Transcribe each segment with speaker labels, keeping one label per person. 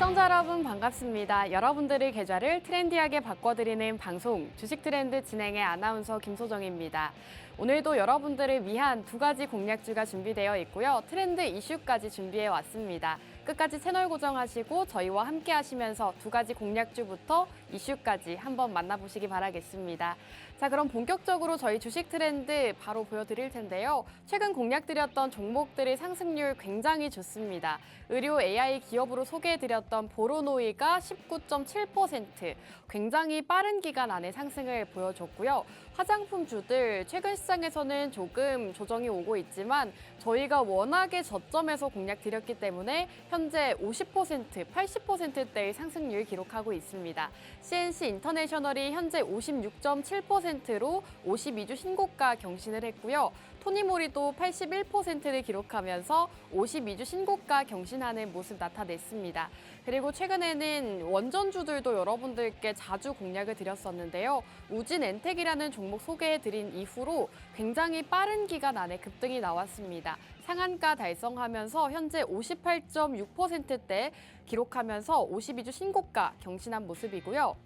Speaker 1: 시청자 여러분 반갑습니다. 여러분들의 계좌를 트렌디하게 바꿔드리는 방송 주식 트렌드 진행의 아나운서 김소정입니다. 오늘도 여러분들을 위한 두 가지 공략주가 준비되어 있고요. 트렌드 이슈까지 준비해 왔습니다. 끝까지 채널 고정하시고 저희와 함께 하시면서 두 가지 공략주부터 이슈까지 한번 만나보시기 바라겠습니다. 자, 그럼 본격적으로 저희 주식 트렌드 바로 보여드릴 텐데요. 최근 공략드렸던 종목들의 상승률 굉장히 좋습니다. 의료 AI 기업으로 소개해드렸던 보로노이가 19.7%, 굉장히 빠른 기간 안에 상승을 보여줬고요. 화장품주들 최근 시장에서는 조금 조정이 오고 있지만 저희가 워낙에 저점에서 공략드렸기 때문에 현재 50%, 80%대의 상승률 기록하고 있습니다. CNC 인터내셔널이 현재 56.7%로 52주 신고가 경신을 했고요. 토니모리도 81%를 기록하면서 52주 신고가 경신하는 모습 나타냈습니다. 그리고 최근에는 원전주들도 여러분들께 자주 공략을 드렸었는데요. 우진엔텍이라는 종목 소개해드린 이후로 굉장히 빠른 기간 안에 급등이 나왔습니다. 상한가 달성하면서 현재 58.6%대 기록하면서 52주 신고가 경신한 모습이고요.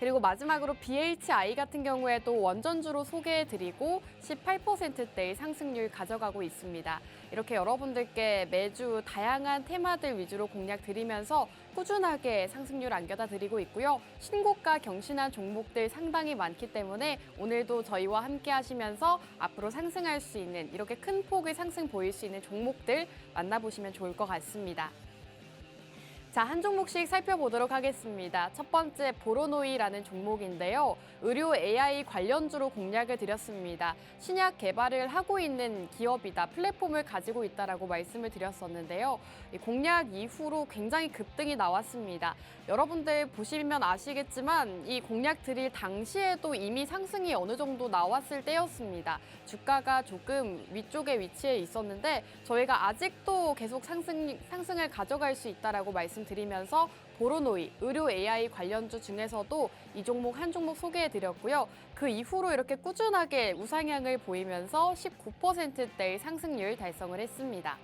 Speaker 1: 그리고 마지막으로 BHI 같은 경우에도 원전주로 소개해드리고 18%대의 상승률 가져가고 있습니다. 이렇게 여러분들께 매주 다양한 테마들 위주로 공략드리면서 꾸준하게 상승률 안겨다 드리고 있고요. 신고가 경신한 종목들 상당히 많기 때문에 오늘도 저희와 함께 하시면서 앞으로 상승할 수 있는 이렇게 큰 폭의 상승 보일 수 있는 종목들 만나보시면 좋을 것 같습니다. 자, 한 종목씩 살펴보도록 하겠습니다. 첫 번째 보로노이라는 종목인데요. 의료 AI 관련주로 공략을 드렸습니다. 신약 개발을 하고 있는 기업이다, 플랫폼을 가지고 있다라고 말씀을 드렸었는데요. 이 공략 이후로 굉장히 급등이 나왔습니다. 여러분들 보시면 아시겠지만 이 공략 드릴 당시에도 이미 상승이 어느 정도 나왔을 때였습니다. 주가가 조금 위쪽에 위치해 있었는데 저희가 아직도 계속 상승을 가져갈 수 있다라고 말씀드리면서 보로노이, 의료 AI 관련주 중에서도 이 종목 한 종목 소개해드렸고요. 그 이후로 이렇게 꾸준하게 우상향을 보이면서 19%대의 상승률 달성을 했습니다.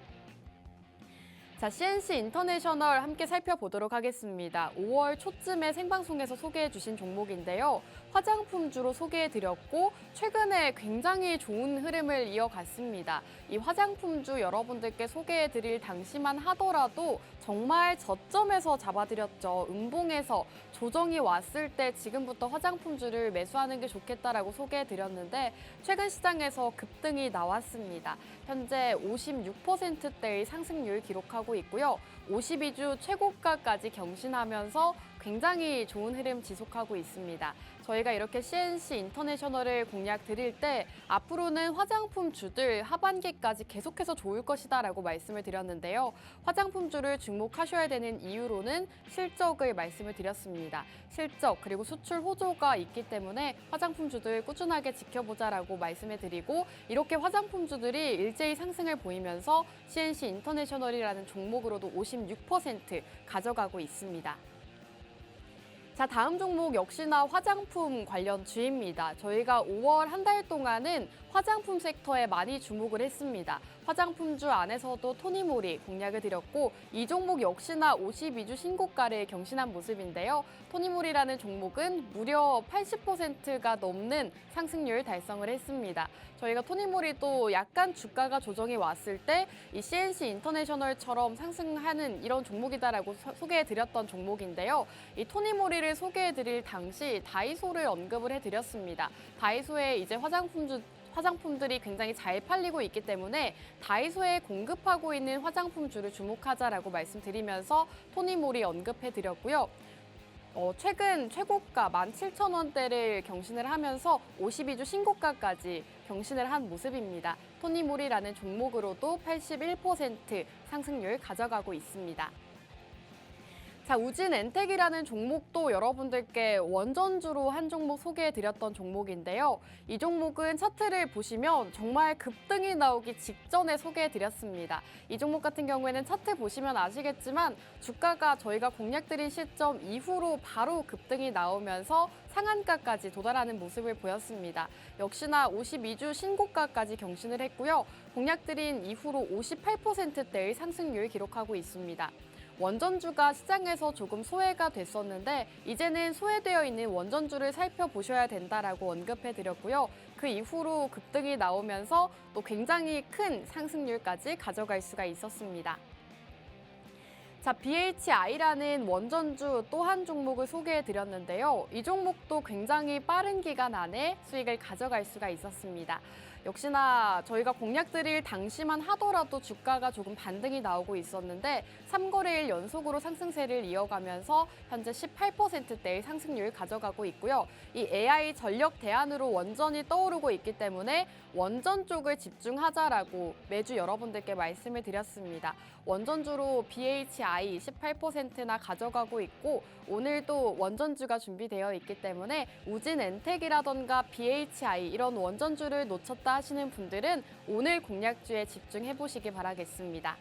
Speaker 1: 자, CNC 인터내셔널 함께 살펴보도록 하겠습니다. 5월 초쯤에 생방송에서 소개해 주신 종목인데요. 화장품주로 소개해드렸고 최근에 굉장히 좋은 흐름을 이어갔습니다. 이 화장품주 여러분들께 소개해드릴 당시만 하더라도 정말 저점에서 잡아드렸죠. 음봉에서 조정이 왔을 때 지금부터 화장품주를 매수하는 게 좋겠다라고 소개해드렸는데 최근 시장에서 급등이 나왔습니다. 현재 56%대의 상승률 기록하고 있고요. 52주 최고가까지 경신하면서 굉장히 좋은 흐름 지속하고 있습니다. 저희가 이렇게 CNC 인터내셔널을 공략 드릴 때 앞으로는 화장품주들 하반기까지 계속해서 좋을 것이다라고 말씀을 드렸는데요. 화장품주를 주목하셔야 되는 이유로는 실적을 말씀을 드렸습니다. 실적 그리고 수출 호조가 있기 때문에 화장품주들 꾸준하게 지켜보자라고 말씀을 드리고 이렇게 화장품주들이 일제히 상승을 보이면서 CNC 인터내셔널이라는 종목으로도 56% 가져가고 있습니다. 자, 다음 종목 역시나 화장품 관련주입니다. 저희가 5월 한 달 동안은 화장품 섹터에 많이 주목을 했습니다. 화장품주 안에서도 토니모리 공략을 드렸고 이 종목 역시나 52주 신고가를 경신한 모습인데요. 토니모리라는 종목은 무려 80%가 넘는 상승률 달성을 했습니다. 저희가 토니모리도 약간 주가가 조정이 왔을 때 이 CNC 인터내셔널처럼 상승하는 이런 종목이다라고 소개해드렸던 종목인데요. 이 토니모리를 소개해드릴 당시 다이소를 언급을 해드렸습니다. 다이소에 이제 화장품들이 굉장히 잘 팔리고 있기 때문에 다이소에 공급하고 있는 화장품주를 주목하자라고 말씀드리면서 토니모리 언급해드렸고요. 최근 최고가 17,000원대를 경신을 하면서 52주 신고가까지 경신을 한 모습입니다. 토니모리라는 종목으로도 81% 상승률 가져가고 있습니다. 자, 우진엔텍이라는 종목도 여러분들께 원전주로 한 종목 소개해드렸던 종목인데요. 이 종목은 차트를 보시면 정말 급등이 나오기 직전에 소개해드렸습니다. 이 종목 같은 경우에는 차트 보시면 아시겠지만 주가가 저희가 공략드린 시점 이후로 바로 급등이 나오면서 상한가까지 도달하는 모습을 보였습니다. 역시나 52주 신고가까지 경신을 했고요. 공략드린 이후로 58%대의 상승률 기록하고 있습니다. 원전주가 시장에서 조금 소외가 됐었는데 이제는 소외되어 있는 원전주를 살펴보셔야 된다라고 언급해드렸고요. 그 이후로 급등이 나오면서 또 굉장히 큰 상승률까지 가져갈 수가 있었습니다. 자, BHI라는 원전주 또 한 종목을 소개해 드렸는데요. 이 종목도 굉장히 빠른 기간 안에 수익을 가져갈 수가 있었습니다. 역시나 저희가 공략 드릴 당시만 하더라도 주가가 조금 반등이 나오고 있었는데 3거래일 연속으로 상승세를 이어가면서 현재 18%대의 상승률 가져가고 있고요. 이 AI 전력 대안으로 원전이 떠오르고 있기 때문에 원전 쪽을 집중하자라고 매주 여러분들께 말씀을 드렸습니다. 원전주로 BHI 18%나 가져가고 있고 오늘도 원전주가 준비되어 있기 때문에 우진엔텍이라던가 BHI 이런 원전주를 놓쳤다 하시는 분들은 오늘 공략주에 집중해 보시기 바라겠습니다.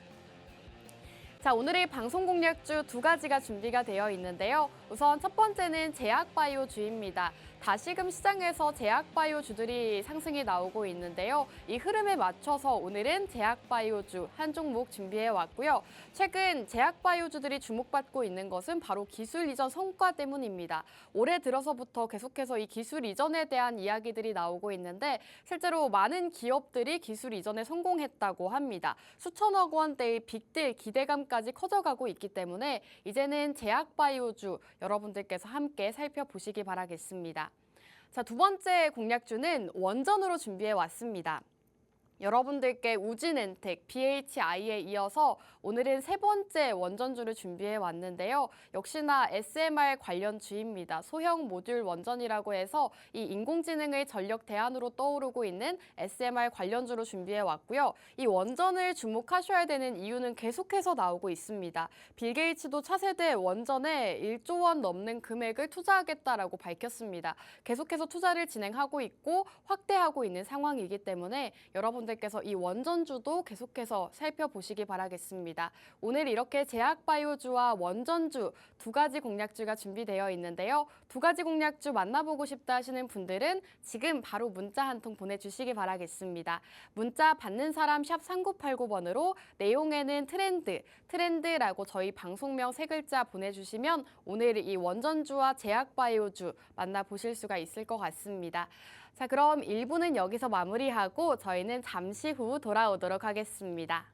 Speaker 1: 자, 오늘의 방송 공략주 두 가지가 준비가 되어 있는데요. 우선 첫 번째는 제약바이오주입니다. 다시금 시장에서 제약바이오주들이 상승이 나오고 있는데요. 이 흐름에 맞춰서 오늘은 제약바이오주 한 종목 준비해 왔고요. 최근 제약바이오주들이 주목받고 있는 것은 바로 기술 이전 성과 때문입니다. 올해 들어서부터 계속해서 이 기술 이전에 대한 이야기들이 나오고 있는데 실제로 많은 기업들이 기술 이전에 성공했다고 합니다. 수천억 원대의 빅딜 기대감까지 커져가고 있기 때문에 이제는 제약바이오주 여러분들께서 함께 살펴보시기 바라겠습니다. 자, 두 번째 공략주는 원전으로 준비해 왔습니다. 여러분들께 우진엔텍, BHI에 이어서 오늘은 세 번째 원전주를 준비해 왔는데요. 역시나 SMR 관련 주입니다. 소형 모듈 원전이라고 해서 이 인공지능의 전력 대안으로 떠오르고 있는 SMR 관련주로 준비해 왔고요. 이 원전을 주목하셔야 되는 이유는 계속해서 나오고 있습니다. 빌 게이츠도 차세대 원전에 1조 원 넘는 금액을 투자하겠다라고 밝혔습니다. 계속해서 투자를 진행하고 있고 확대하고 있는 상황이기 때문에 여러분들께서 이 원전주도 계속해서 살펴보시기 바라겠습니다. 오늘 이렇게 제약바이오주와 원전주 두 가지 공략주가 준비되어 있는데요. 두 가지 공략주 만나보고 싶다 하시는 분들은 지금 바로 문자 한 통 보내주시기 바라겠습니다. 문자 받는 사람 샵 3989번으로 내용에는 트렌드라고 저희 방송명 세 글자 보내주시면 오늘 이 원전주와 제약바이오주 만나보실 수가 있을 것 같습니다. 자, 그럼 1부는 여기서 마무리하고 저희는 잠시 후 돌아오도록 하겠습니다.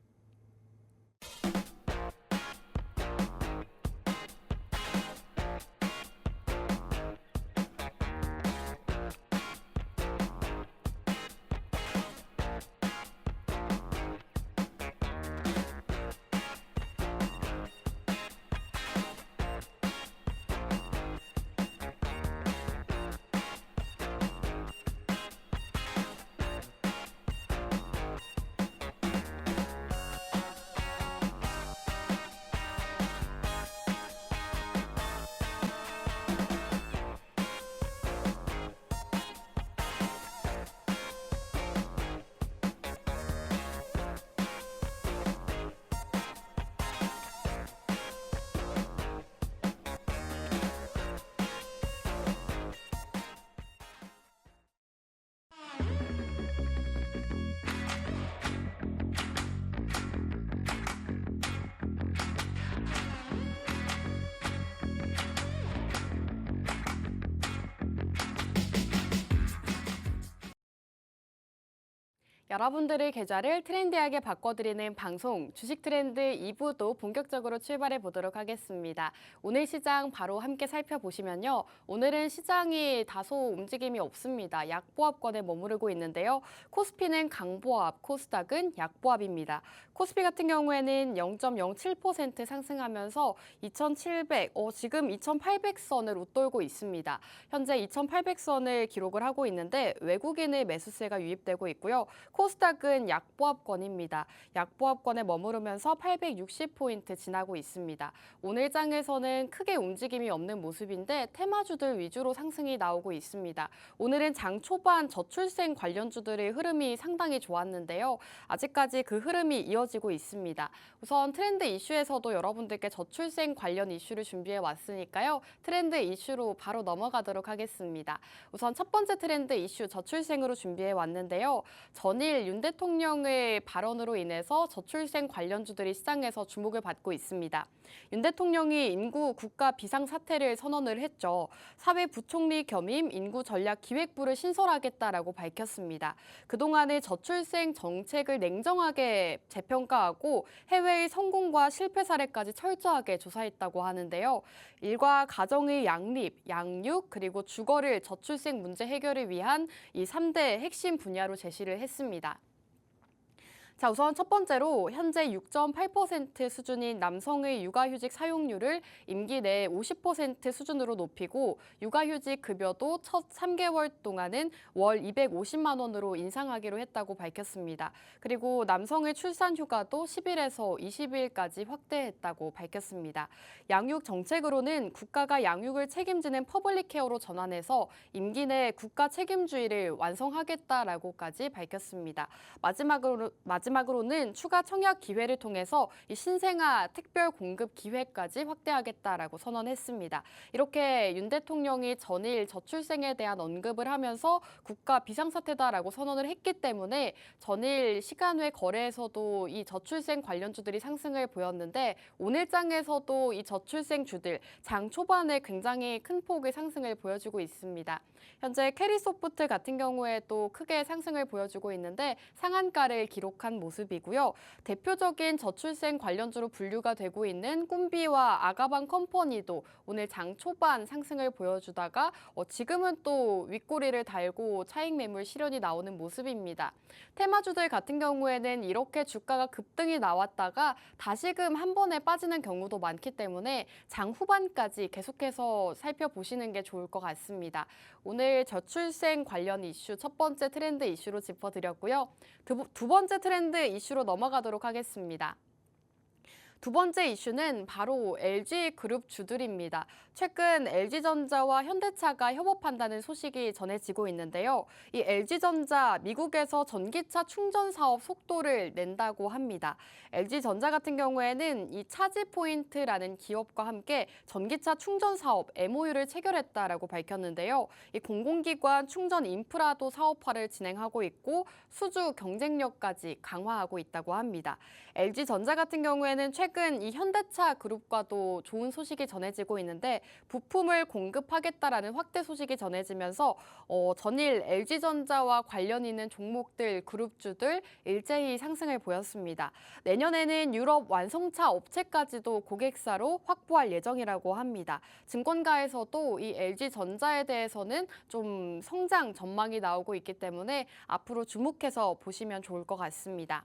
Speaker 1: 여러분들의 계좌를 트렌디하게 바꿔드리는 방송 주식 트렌드 2부도 본격적으로 출발해 보도록 하겠습니다. 오늘 시장 바로 함께 살펴보시면요. 오늘은 시장이 다소 움직임이 없습니다. 약보합권에 머무르고 있는데요. 코스피는 강보합, 코스닥은 약보합입니다. 코스피 같은 경우에는 0.07% 상승하면서 2,700, 지금 2,800선을 웃돌고 있습니다. 현재 2,800선을 기록을 하고 있는데 외국인의 매수세가 유입되고 있고요. 코스닥은 약보합권입니다. 약보합권에 머무르면서 860포인트 지나고 있습니다. 오늘 장에서는 크게 움직임이 없는 모습인데 테마주들 위주로 상승이 나오고 있습니다. 오늘은 장 초반 저출생 관련주들의 흐름이 상당히 좋았는데요. 아직까지 그 흐름이 이어지고 있습니다. 우선 트렌드 이슈에서도 여러분들께 저출생 관련 이슈를 준비해 왔으니까요. 트렌드 이슈로 바로 넘어가도록 하겠습니다. 우선 첫 번째 트렌드 이슈 저출생으로 준비해 왔는데요. 전일 전일 윤 대통령의 발언으로 인해서 저출생 관련주들이 시장에서 주목을 받고 있습니다. 윤 대통령이 인구 국가 비상사태를 선언을 했죠. 사회부총리 겸임 인구전략기획부를 신설하겠다라고 밝혔습니다. 그동안의 저출생 정책을 냉정하게 재평가하고 해외의 성공과 실패 사례까지 철저하게 조사했다고 하는데요. 일과 가정의 양립, 양육, 그리고 주거를 저출생 문제 해결을 위한 이 3대 핵심 분야로 제시를 했습니다. 자, 우선 첫 번째로 현재 6.8% 수준인 남성의 육아휴직 사용률을 임기 내 50% 수준으로 높이고 육아휴직 급여도 첫 3개월 동안은 월 250만 원으로 인상하기로 했다고 밝혔습니다. 그리고 남성의 출산 휴가도 10일에서 20일까지 확대했다고 밝혔습니다. 양육 정책으로는 국가가 양육을 책임지는 퍼블릭 케어로 전환해서 임기 내 국가 책임주의를 완성하겠다라고까지 밝혔습니다. 마지막으로는 추가 청약 기회를 통해서 이 신생아 특별 공급 기회까지 확대하겠다라고 선언했습니다. 이렇게 윤 대통령이 전일 저출생에 대한 언급을 하면서 국가 비상사태다라고 선언을 했기 때문에 전일 시간외 거래에서도 이 저출생 관련주들이 상승을 보였는데 오늘 장에서도 이 저출생주들 장 초반에 굉장히 큰 폭의 상승을 보여주고 있습니다. 현재 캐리소프트 같은 경우에도 크게 상승을 보여주고 있는데 상한가를 기록한 모습이고요. 대표적인 저출생 관련주로 분류가 되고 있는 꿈비와 아가방 컴퍼니도 오늘 장 초반 상승을 보여주다가 지금은 또 윗꼬리를 달고 차익 매물 실현이 나오는 모습입니다. 테마주들 같은 경우에는 이렇게 주가가 급등이 나왔다가 다시금 한 번에 빠지는 경우도 많기 때문에 장 후반까지 계속해서 살펴보시는 게 좋을 것 같습니다. 오늘 저출생 관련 이슈 첫 번째 트렌드 이슈로 짚어드렸고요. 두 번째 트렌드 이슈로 넘어가도록 하겠습니다. 두 번째 이슈는 바로 LG그룹 주들입니다. 최근 LG전자와 현대차가 협업한다는 소식이 전해지고 있는데요. 이 LG전자 미국에서 전기차 충전 사업 속도를 낸다고 합니다. LG전자 같은 경우에는 이 차지포인트라는 기업과 함께 전기차 충전 사업 MOU를 체결했다라고 밝혔는데요. 이 공공기관 충전 인프라도 사업화를 진행하고 있고 수주 경쟁력까지 강화하고 있다고 합니다. LG전자 같은 경우에는 최근 이 현대차 그룹과도 좋은 소식이 전해지고 있는데 부품을 공급하겠다라는 확대 소식이 전해지면서 전일 LG전자와 관련 있는 종목들, 그룹주들 일제히 상승을 보였습니다. 내년에는 유럽 완성차 업체까지도 고객사로 확보할 예정이라고 합니다. 증권가에서도 이 LG전자에 대해서는 좀 성장 전망이 나오고 있기 때문에 앞으로 주목해서 보시면 좋을 것 같습니다.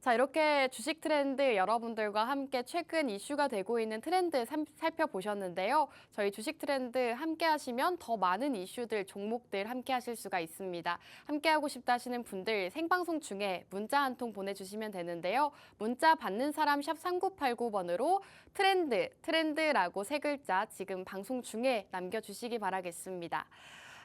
Speaker 1: 자, 이렇게 주식 트렌드 여러분들과 함께 최근 이슈가 되고 있는 트렌드 살펴보셨는데요. 저희 주식 트렌드 함께 하시면 더 많은 이슈들, 종목들 함께 하실 수가 있습니다. 함께 하고 싶다 하시는 분들 생방송 중에 문자 한 통 보내주시면 되는데요. 문자 받는 사람 샵 3989번으로 트렌드라고 세 글자 지금 방송 중에 남겨주시기 바라겠습니다.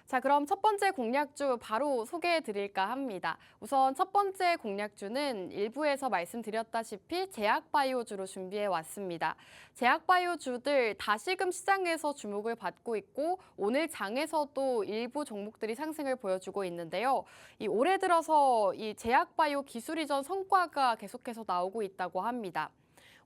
Speaker 1: 자, 그럼 첫 번째 공략주 바로 소개해 드릴까 합니다. 우선 첫 번째 공략주는 일부에서 말씀드렸다시피 제약바이오주로 준비해 왔습니다. 제약바이오주들 다시금 시장에서 주목을 받고 있고 오늘 장에서도 일부 종목들이 상승을 보여주고 있는데요. 이 올해 들어서 이 제약바이오 기술 이전 성과가 계속해서 나오고 있다고 합니다.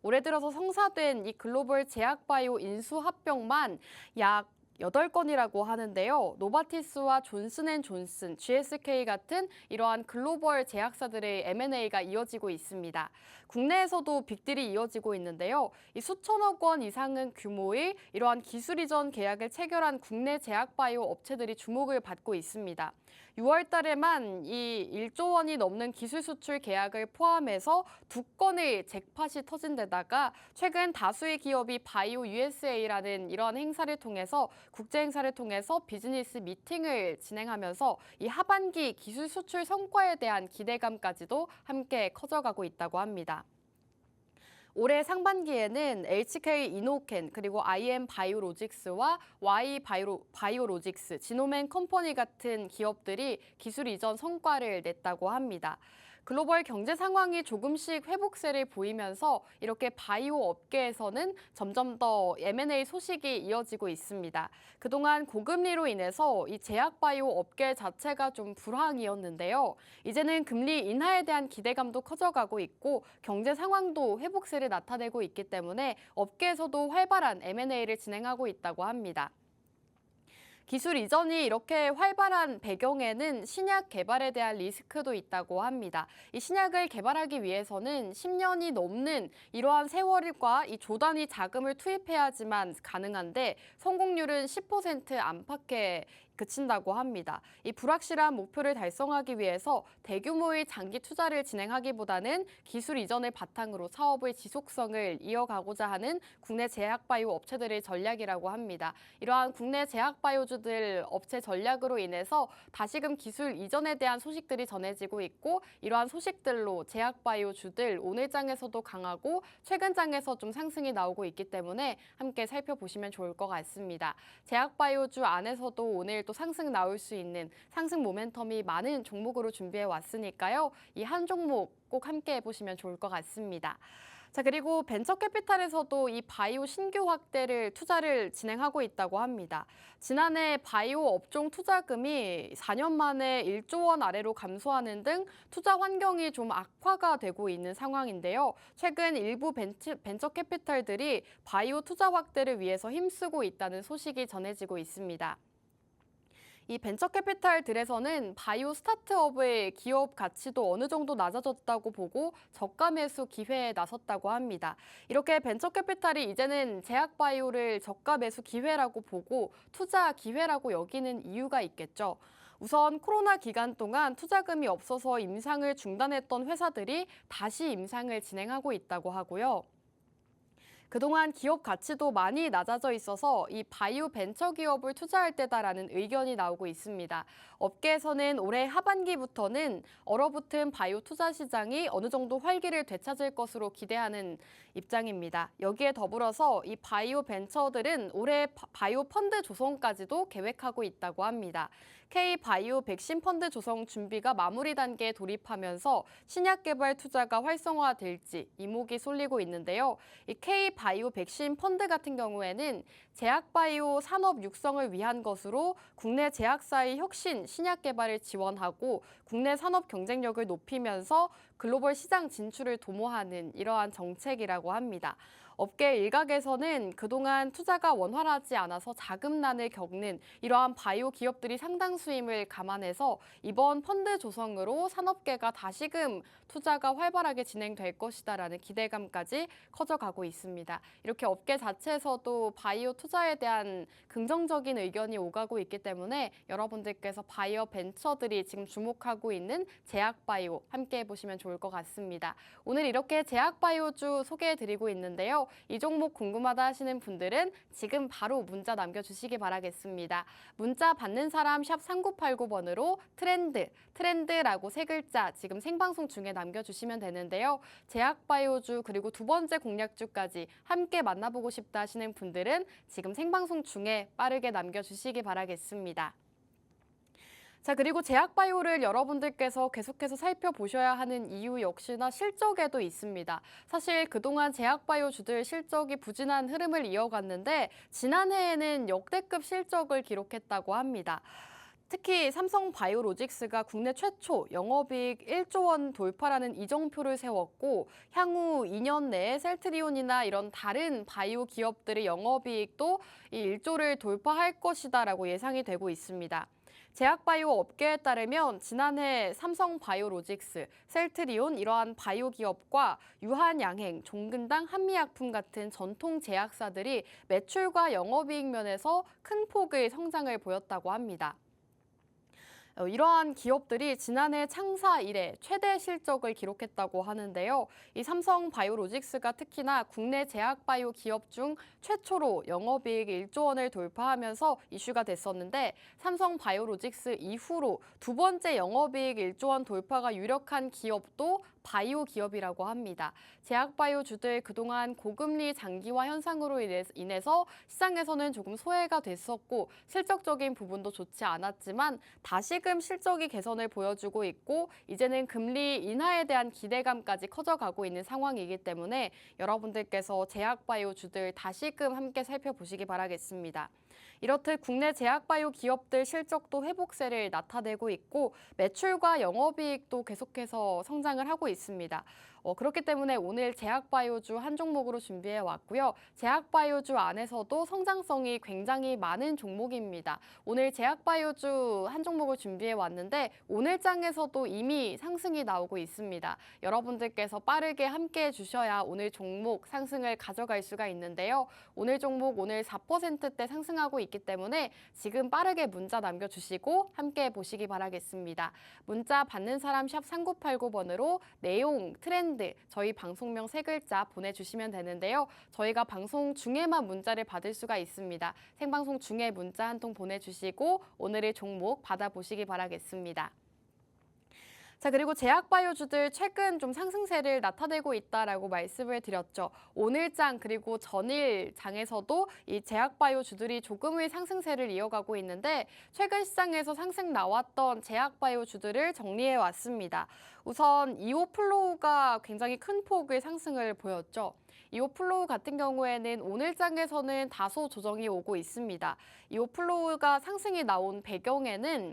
Speaker 1: 올해 들어서 성사된 이 글로벌 제약바이오 인수합병만 약 8건이라고 하는데요. 노바티스와 존슨앤존슨, GSK 같은 이러한 글로벌 제약사들의 M&A가 이어지고 있습니다. 국내에서도 빅딜이 이어지고 있는데요. 이 수천억 원 이상은 규모의 이러한 기술 이전 계약을 체결한 국내 제약바이오 업체들이 주목을 받고 있습니다. 6월 달에만 이 1조 원이 넘는 기술 수출 계약을 포함해서 2건의 잭팟이 터진 데다가 최근 다수의 기업이 바이오 USA라는 이러한 행사를 통해서 국제 행사를 통해서 비즈니스 미팅을 진행하면서 이 하반기 기술 수출 성과에 대한 기대감까지도 함께 커져가고 있다고 합니다. 올해 상반기에는 HK 이노켄 그리고 IM 바이오로직스와 Y 바이오로직스, 지노맨 컴퍼니 같은 기업들이 기술 이전 성과를 냈다고 합니다. 글로벌 경제 상황이 조금씩 회복세를 보이면서 이렇게 바이오 업계에서는 점점 더 M&A 소식이 이어지고 있습니다. 그동안 고금리로 인해서 이 제약 바이오 업계 자체가 좀 불황이었는데요. 이제는 금리 인하에 대한 기대감도 커져가고 있고 경제 상황도 회복세를 나타내고 있기 때문에 업계에서도 활발한 M&A를 진행하고 있다고 합니다. 기술 이전이 이렇게 활발한 배경에는 신약 개발에 대한 리스크도 있다고 합니다. 이 신약을 개발하기 위해서는 10년이 넘는 이러한 세월과 이 조단위 자금을 투입해야지만 가능한데 성공률은 10% 안팎에 그친다고 합니다. 이 불확실한 목표를 달성하기 위해서 대규모의 장기 투자를 진행하기보다는 기술 이전을 바탕으로 사업의 지속성을 이어가고자 하는 국내 제약바이오 업체들의 전략이라고 합니다. 이러한 국내 제약바이오주들 업체 전략으로 인해서 다시금 기술 이전에 대한 소식들이 전해지고 있고 이러한 소식들로 제약바이오주들 오늘 장에서도 강하고 최근 장에서 좀 상승이 나오고 있기 때문에 함께 살펴보시면 좋을 것 같습니다. 제약바이오주 안에서도 오늘 또 상승 나올 수 있는 상승 모멘텀이 많은 종목으로 준비해 왔으니까요. 이 한 종목 꼭 함께 해보시면 좋을 것 같습니다. 자, 그리고 벤처캐피탈에서도 이 바이오 신규 확대를 투자를 진행하고 있다고 합니다. 지난해 바이오 업종 투자금이 4년 만에 1조 원 아래로 감소하는 등 투자 환경이 좀 악화가 되고 있는 상황인데요. 최근 일부 벤처캐피탈들이 바이오 투자 확대를 위해서 힘쓰고 있다는 소식이 전해지고 있습니다. 이 벤처캐피탈들에서는 바이오 스타트업의 기업 가치도 어느 정도 낮아졌다고 보고 저가 매수 기회에 나섰다고 합니다. 이렇게 벤처캐피탈이 이제는 제약바이오를 저가 매수 기회라고 보고 투자 기회라고 여기는 이유가 있겠죠. 우선 코로나 기간 동안 투자금이 없어서 임상을 중단했던 회사들이 다시 임상을 진행하고 있다고 하고요. 그동안 기업 가치도 많이 낮아져 있어서 이 바이오 벤처 기업을 투자할 때다라는 의견이 나오고 있습니다. 업계에서는 올해 하반기부터는 얼어붙은 바이오 투자 시장이 어느 정도 활기를 되찾을 것으로 기대하는 입장입니다. 여기에 더불어서 이 바이오 벤처들은 올해 바이오 펀드 조성까지도 계획하고 있다고 합니다. K-바이오 백신 펀드 조성 준비가 마무리 단계에 돌입하면서 신약 개발 투자가 활성화될지 이목이 쏠리고 있는데요. 이 K-바이오 백신 펀드 같은 경우에는 제약바이오 산업 육성을 위한 것으로 국내 제약사의 혁신, 신약 개발을 지원하고 국내 산업 경쟁력을 높이면서 글로벌 시장 진출을 도모하는 이러한 정책이라고 합니다. 업계 일각에서는 그동안 투자가 원활하지 않아서 자금난을 겪는 이러한 바이오 기업들이 상당수임을 감안해서 이번 펀드 조성으로 산업계가 다시금 투자가 활발하게 진행될 것이다라는 기대감까지 커져가고 있습니다. 이렇게 업계 자체에서도 바이오 투자에 대한 긍정적인 의견이 오가고 있기 때문에 여러분들께서 바이오 벤처들이 지금 주목하고 있는 제약바이오 함께 해보시면 좋을 것 같습니다. 오늘 이렇게 제약바이오주 소개해드리고 있는데요. 이 종목 궁금하다 하시는 분들은 지금 바로 문자 남겨주시기 바라겠습니다. 문자 받는 사람 샵 3989번으로 트렌드라고 세 글자 지금 생방송 중에 남겨주시면 되는데요. 제약바이오주 그리고 두 번째 공략주까지 함께 만나보고 싶다 하시는 분들은 지금 생방송 중에 빠르게 남겨주시기 바라겠습니다. 자, 그리고 제약바이오를 여러분들께서 계속해서 살펴보셔야 하는 이유 역시나 실적에도 있습니다. 사실 그동안 제약바이오주들 실적이 부진한 흐름을 이어갔는데 지난해에는 역대급 실적을 기록했다고 합니다. 특히 삼성바이오로직스가 국내 최초 영업이익 1조 원 돌파라는 이정표를 세웠고 향후 2년 내에 셀트리온이나 이런 다른 바이오 기업들의 영업이익도 이 1조를 돌파할 것이다라고 예상이 되고 있습니다. 제약바이오 업계에 따르면 지난해 삼성바이오로직스, 셀트리온 이러한 바이오 기업과 유한양행, 종근당, 한미약품 같은 전통 제약사들이 매출과 영업이익 면에서 큰 폭의 성장을 보였다고 합니다. 이러한 기업들이 지난해 창사 이래 최대 실적을 기록했다고 하는데요. 이 삼성바이오로직스가 특히나 국내 제약바이오 기업 중 최초로 영업이익 1조 원을 돌파하면서 이슈가 됐었는데 삼성바이오로직스 이후로 두 번째 영업이익 1조 원 돌파가 유력한 기업도 바이오 기업이라고 합니다. 제약 바이오주들 그동안 고금리 장기화 현상으로 인해서 시장에서는 조금 소외가 됐었고 실적적인 부분도 좋지 않았지만 다시금 실적이 개선을 보여주고 있고 이제는 금리 인하에 대한 기대감까지 커져가고 있는 상황이기 때문에 여러분들께서 제약 바이오주들 다시금 함께 살펴보시기 바라겠습니다. 이렇듯 국내 제약바이오 기업들 실적도 회복세를 나타내고 있고 매출과 영업이익도 계속해서 성장을 하고 있습니다. 그렇기 때문에 오늘 제약바이오주 한 종목으로 준비해 왔고요. 제약바이오주 안에서도 성장성이 굉장히 많은 종목입니다. 오늘 제약바이오주 한 종목을 준비해 왔는데 오늘 장에서도 이미 상승이 나오고 있습니다. 여러분들께서 빠르게 함께 해주셔야 오늘 종목 상승을 가져갈 수가 있는데요. 오늘 종목 오늘 4%대 상승하고 있기 때문에 지금 빠르게 문자 남겨주시고 함께 보시기 바라겠습니다. 문자 받는 사람 샵 3989번으로 내용, 트렌드, 저희 방송명 3글자 보내주시면 되는데요. 저희가 방송 중에만 문자를 받을 수가 있습니다. 생방송 중에 문자 한 통 보내주시고 오늘의 종목 받아보시기 바라겠습니다. 자, 그리고 제약바이오주들 최근 좀 상승세를 나타내고 있다라고 말씀을 드렸죠. 오늘장 그리고 전일장에서도 이 제약바이오주들이 조금의 상승세를 이어가고 있는데 최근 시장에서 상승 나왔던 제약바이오주들을 정리해 왔습니다. 우선 이오플로우가 굉장히 큰 폭의 상승을 보였죠. 이오플로우 같은 경우에는 오늘장에서는 다소 조정이 오고 있습니다. 이오플로우가 상승이 나온 배경에는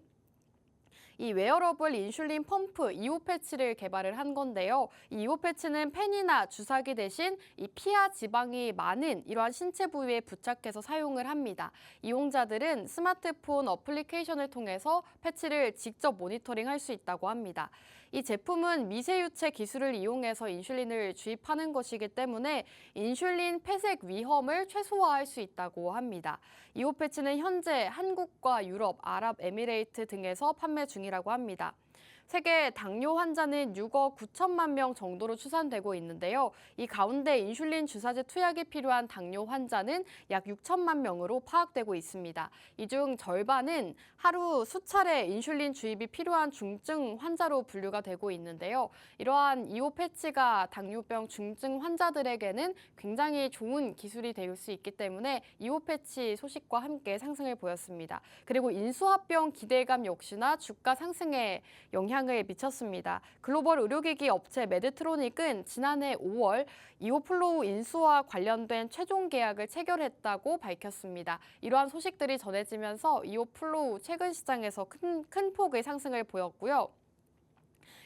Speaker 1: 이 웨어러블 인슐린 펌프 이오 패치를 개발을 한 건데요. 이 이오 패치는 펜이나 주사기 대신 이 피하 지방이 많은 이러한 신체 부위에 부착해서 사용을 합니다. 이용자들은 스마트폰 어플리케이션을 통해서 패치를 직접 모니터링할 수 있다고 합니다. 이 제품은 미세유체 기술을 이용해서 인슐린을 주입하는 것이기 때문에 인슐린 폐색 위험을 최소화할 수 있다고 합니다. 이오 패치는 현재 한국과 유럽, 아랍에미레이트 등에서 판매 중이라고 합니다. 세계 당뇨 환자는 6억 9천만 명 정도로 추산되고 있는데요. 이 가운데 인슐린 주사제 투약이 필요한 당뇨 환자는 약 6천만 명으로 파악되고 있습니다. 이 중 절반은 하루 수차례 인슐린 주입이 필요한 중증 환자로 분류가 되고 있는데요. 이러한 이오 패치가 당뇨병 중증 환자들에게는 굉장히 좋은 기술이 될 수 있기 때문에 이오 패치 소식과 함께 상승을 보였습니다. 그리고 인수합병 기대감 역시나 주가 상승에 영향을 미쳤습니다. 글로벌 의료기기 업체 메드트로닉은 지난해 5월 이오플로우 인수와 관련된 최종 계약을 체결했다고 밝혔습니다. 이러한 소식들이 전해지면서 이오플로우 최근 시장에서 큰 폭의 상승을 보였고요.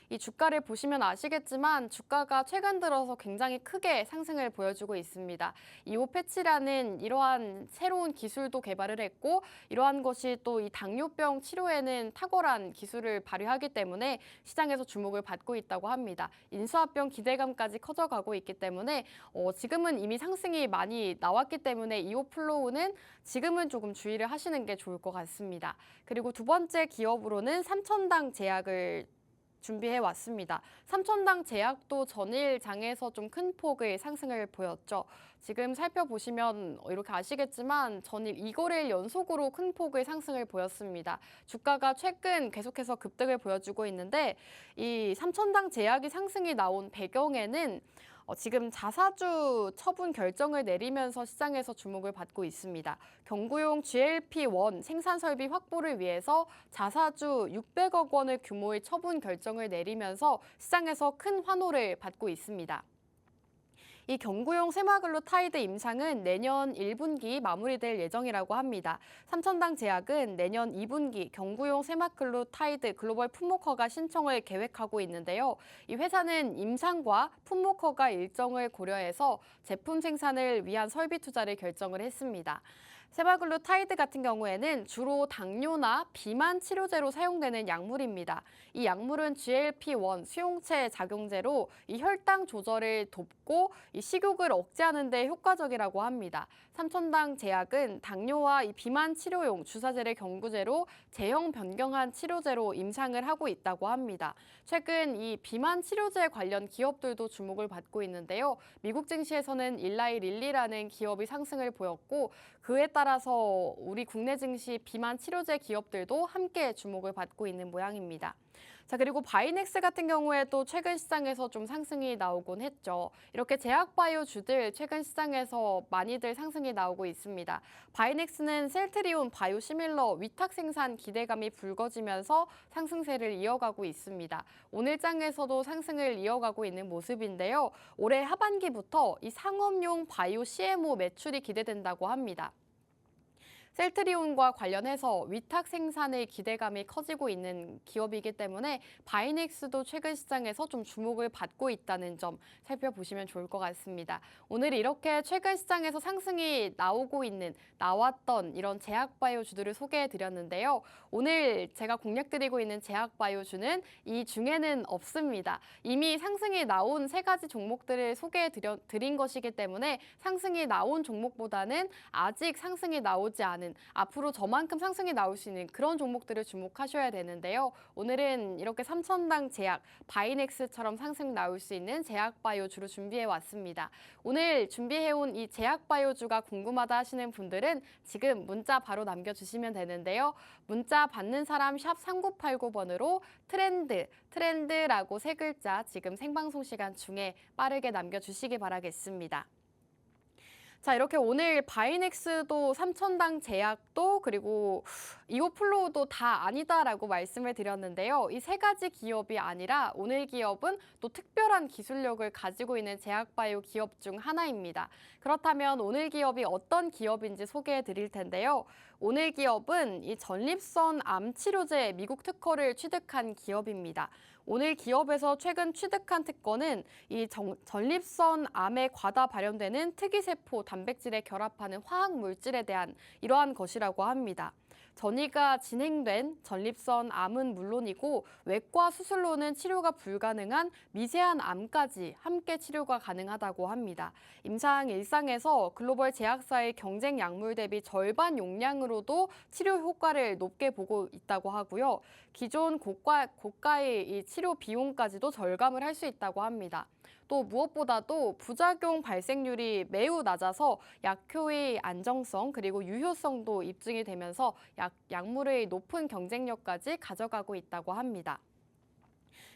Speaker 1: 이 주가를 보시면 아시겠지만 주가가 최근 들어서 굉장히 크게 상승을 보여주고 있습니다. 이오 패치라는 이러한 새로운 기술도 개발을 했고 이러한 것이 또 이 당뇨병 치료에는 탁월한 기술을 발휘하기 때문에 시장에서 주목을 받고 있다고 합니다. 인수합병 기대감까지 커져가고 있기 때문에 지금은 이미 상승이 많이 나왔기 때문에 이오플로우는 지금은 조금 주의를 하시는 게 좋을 것 같습니다. 그리고 두 번째 기업으로는 삼천당 제약을 준비해 왔습니다. 삼천당 제약도 전일장에서 좀 큰 폭의 상승을 보였죠. 지금 살펴보시면 이렇게 아시겠지만 전일 2거래일 연속으로 큰 폭의 상승을 보였습니다. 주가가 최근 계속해서 급등을 보여주고 있는데 이 삼천당 제약이 상승이 나온 배경에는 지금 자사주 처분 결정을 내리면서 시장에서 주목을 받고 있습니다. 경구용 GLP-1 생산 설비 확보를 위해서 자사주 600억 원의 규모의 처분 결정을 내리면서 시장에서 큰 환호를 받고 있습니다. 이 경구용 세마글루타이드 임상은 내년 1분기 마무리될 예정이라고 합니다. 삼천당 제약은 내년 2분기 경구용 세마글루타이드 글로벌 품목 허가 신청을 계획하고 있는데요. 이 회사는 임상과 품목 허가 일정을 고려해서 제품 생산을 위한 설비 투자를 결정을 했습니다. 세마글루타이드 같은 경우에는 주로 당뇨나 비만 치료제로 사용되는 약물입니다. 이 약물은 GLP-1 수용체 작용제로 이 혈당 조절을 돕고 이 식욕을 억제하는 데 효과적이라고 합니다. 삼천당 제약은 당뇨와 이 비만 치료용 주사제를 경구제로 제형 변경한 치료제로 임상을 하고 있다고 합니다. 최근 이 비만 치료제 관련 기업들도 주목을 받고 있는데요. 미국 증시에서는 일라이 릴리라는 기업이 상승을 보였고 그에 따라서 우리 국내 증시 비만 치료제 기업들도 함께 주목을 받고 있는 모양입니다. 자, 그리고 바이넥스 같은 경우에도 최근 시장에서 좀 상승이 나오곤 했죠. 이렇게 제약바이오주들 최근 시장에서 많이들 상승이 나오고 있습니다. 바이넥스는 셀트리온 바이오시밀러 위탁 생산 기대감이 불거지면서 상승세를 이어가고 있습니다. 오늘 장에서도 상승을 이어가고 있는 모습인데요. 올해 하반기부터 이 상업용 바이오 CMO 매출이 기대된다고 합니다. 셀트리온과 관련해서 위탁 생산의 기대감이 커지고 있는 기업이기 때문에 바이넥스도 최근 시장에서 좀 주목을 받고 있다는 점 살펴보시면 좋을 것 같습니다. 오늘 이렇게 최근 시장에서 상승이 나왔던 이런 제약바이오주들을 소개해드렸는데요. 오늘 제가 공략드리고 있는 제약바이오주는 이 중에는 없습니다. 이미 상승이 나온 세 가지 종목들을 소개해드린 것이기 때문에 상승이 나온 종목보다는 아직 상승이 나오지 않은 앞으로 저만큼 상승이 나올 수 있는 그런 종목들을 주목하셔야 되는데요. 오늘은 이렇게 삼천당 제약, 바이넥스처럼 상승 나올 수 있는 제약바이오주로 준비해 왔습니다. 오늘 준비해온 이 제약바이오주가 궁금하다 하시는 분들은 지금 문자 바로 남겨주시면 되는데요. 문자 받는 사람 샵 3989번으로 트렌드라고 세 글자 지금 생방송 시간 중에 빠르게 남겨주시기 바라겠습니다. 자, 이렇게 오늘 바이넥스도 삼천당 제약도 그리고 이오플로우도 다 아니다라고 말씀을 드렸는데요. 이 세 가지 기업이 아니라 오늘 기업은 또 특별한 기술력을 가지고 있는 제약바이오 기업 중 하나입니다. 그렇다면 오늘 기업이 어떤 기업인지 소개해 드릴 텐데요. 오늘 기업은 이 전립선 암 치료제 미국 특허를 취득한 기업입니다. 오늘 기업에서 최근 취득한 특허는 이 전립선 암에 과다 발현되는 특이세포 단백질에 결합하는 화학 물질에 대한 이러한 것이라고 합니다. 전이가 진행된 전립선 암은 물론이고 외과 수술로는 치료가 불가능한 미세한 암까지 함께 치료가 가능하다고 합니다. 임상 일상에서 글로벌 제약사의 경쟁 약물 대비 절반 용량으로도 치료 효과를 높게 보고 있다고 하고요. 기존 고가의 이 치료 비용까지도 절감을 할 수 있다고 합니다. 또 무엇보다도 부작용 발생률이 매우 낮아서 약효의 안정성 그리고 유효성도 입증이 되면서 약물의 높은 경쟁력까지 가져가고 있다고 합니다.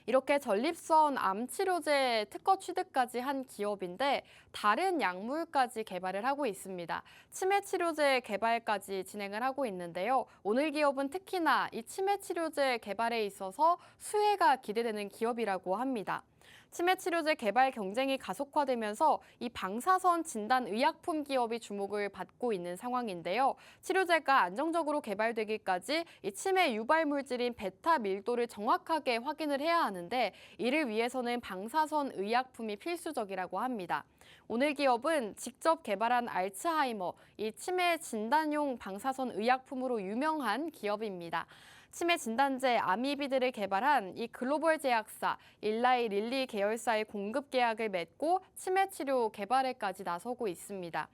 Speaker 1: 이렇게 전립선 암 치료제 특허 취득까지 한 기업인데 다른 약물까지 개발을 하고 있습니다. 치매 치료제 개발까지 진행을 하고 있는데요. 오늘 기업은 특히나 이 치매 치료제 개발에 있어서 수혜가 기대되는 기업이라고 합니다. 치매 치료제 개발 경쟁이 가속화되면서 이 방사선 진단 의약품 기업이 주목을 받고 있는 상황인데요. 치료제가 안정적으로 개발되기까지 이 치매 유발 물질인 베타 밀도를 정확하게 확인을 해야 하는데 이를 위해서는 방사선 의약품이 필수적이라고 합니다. 오늘 기업은 직접 개발한 알츠하이머, 이 치매 진단용 방사선 의약품으로 유명한 기업입니다. 치매 진단제 아미비드를 개발한 이 글로벌 제약사 일라이 릴리 계열사의 공급 계약을 맺고 치매 치료 개발에까지 나서고 있습니다.